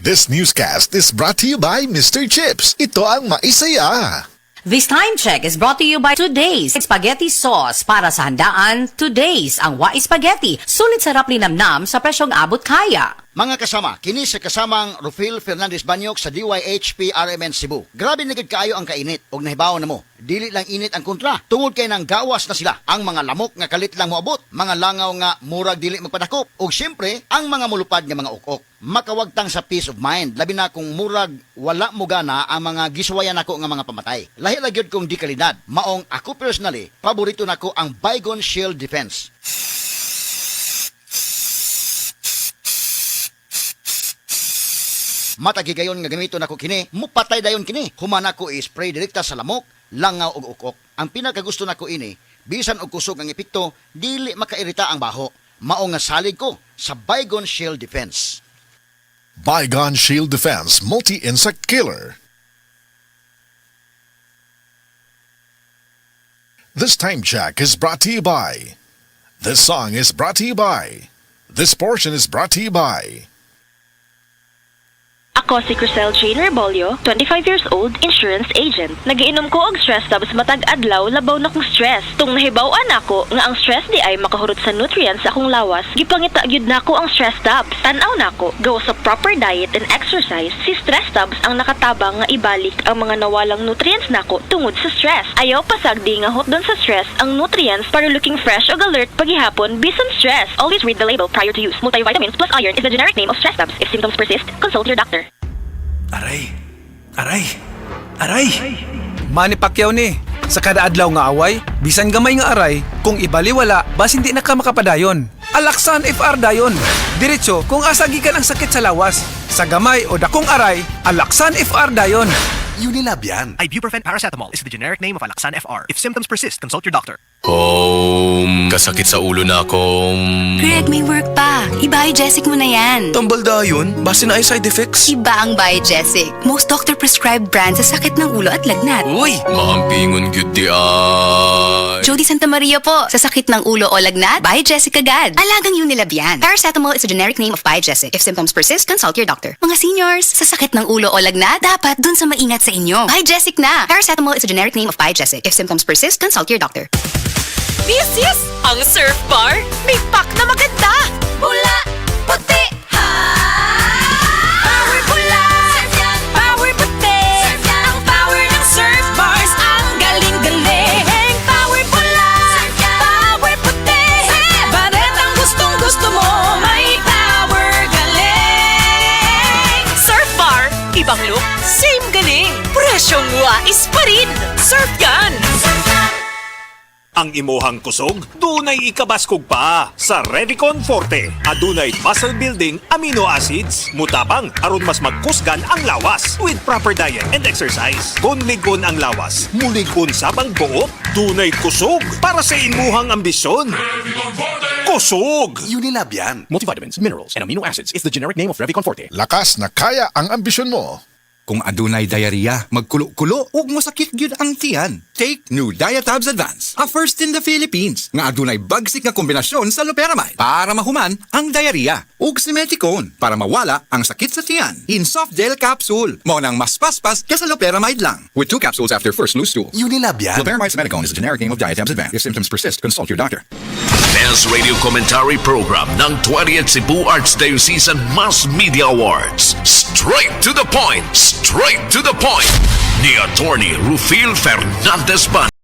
This newscast is brought to you by Mr. Chips. Ito ang maisaya. This time check is brought to you by Today's Spaghetti Sauce. Para sa handaan, Today's ang Wa Spaghetti. Sulit sarap linamnam sa presyong abot kaya. Mga kasama, kini sa kasamang Rufil Fernandez Banyok sa DYHP RMN Cebu. Grabe nagid kaayo ang kainit og nahibaw na mo. Dili lang init ang kontra. Tungod kay nang gawas na sila. Ang mga lamok nga kalit lang moabot, mga langaw nga murag dili magpadakop, ug syempre ang mga mulupad nga mga ukok. Makawagtang sa peace of mind, labi na kung murag wala mo gana ang mga giswayan nako nga mga pamatay. Lahi ra gyud kong di kalidad. Maong ako personally, paborito nako ang Bygone Shield Defense. Matagigayon nga gamito nako kini, mupatay dayon kini. Humana ko i-spray direkta sa lamok, langaw ug ukok. Ang pinakagusto nako ini, bisan og kusog ang epekto, dili makairita ang baho. Mao nga salig ko sa Bygone Shield Defense. Bygone Shield Defense Multi-Insect Killer. This time check is brought to you by. This song is brought to you by. This portion is brought to you by. Ako si Crisel Jane Rebolio, 25 years old, insurance agent. Nagiinom ko og stress tabs matag adlaw labaw na kong stress. Tung nahibaw-an ako nga ang stress di ay makahurot sa nutrients sa akong lawas, gipangita gyud nako ang stress tabs. Tan-aw nako, gawa sa proper diet and exercise, si stress tabs ang nakatabang nga ibalik ang mga nawalang nutrients nako tungod sa stress. Ayaw pasagdi nga hot don sa stress ang nutrients para looking fresh ug alert paghihapon bisan stress. Always read the label prior to use. Multivitamins plus iron is the generic name of stress tabs. If symptoms persist, consult your doctor. Aray! Aray! Aray! Manny Pacquiao ni. Sa kada adlaw nga away, bisan gamay nga aray, kung ibaliwala, bas hindi na ka makapadayon. Alaksan FR dayon. Diretso kung asa gikan ang sakit sa lawas. Sa gamay o dakong aray, Alaksan FR dayon. Unilab yan. Ibuprofen paracetamol is the generic name of Alaksan FR. If symptoms persist, consult your doctor. Kasakit sa ulo na akong... Greg, may work pa. I-Biogesic mo na yan. Tambal dayon, base na ay side effects. Iba ang Biogesic. Most doctor-prescribed brand sa sakit ng ulo at lagnat. Uy, maampingon gyud di ay. Jody Santa Maria po. Sa sakit ng ulo o lagnat, Biogesic agad. Alagang Unilab yan. Paracetamol is a generic name of Biogesic. If symptoms persist, consult your doctor. Mga seniors, sa sakit ng ulo o lagnat, dapat dun sa maingat sa inyo. Biogesic na. Paracetamol is a generic name of Biogesic. If symptoms persist, consult your doctor. Yes! Ang Surf Bar may pack na maganda! Bula, puti, ha! Power bula, power puti, ang power ng Surf Bars, ang galing-galing! Power bula, power puti, baret ang gustong-gusto mo, may power galing! Surf Bar, ibang look, same galing! Presyong wais pa rin! Surf Gun! Ang imuhang kusog, dunay ikabaskog pa sa Revicon Forte. Adunay muscle building amino acids. Mutabang aron mas magkusgan ang lawas with proper diet and exercise. Kung ligon ang lawas, muligon sabang buot, dunay kusog para sa imuhang ambisyon. Kusog! Unilab yan. Multivitamins, minerals, and amino acids is the generic name of Revicon Forte. Lakas na kaya ang ambisyon mo. Kung adunay diarrhea, magkulo-kulo ug mosakit gyud ang tiyan. Take new Diatabs Advance, a first in the Philippines nga adunay bagsik nga kombinasyon sa loperamide para mahuman ang diarrhea ug simeticone para mawala ang sakit sa tiyan. In soft gel capsule, mao nang mas paspas kaysa loperamide lang. With 2 capsules after first loose stool. Unilab yan. Loperamide simeticone is a generic name of Diatabs Advance. If symptoms persist, consult your doctor. Best Radio Commentary Program ng 20th Cebu Archdiocese Mass Media Awards. Straight to the point! Straight to the point! Ni Attorney Rufil Fernandez Banyok.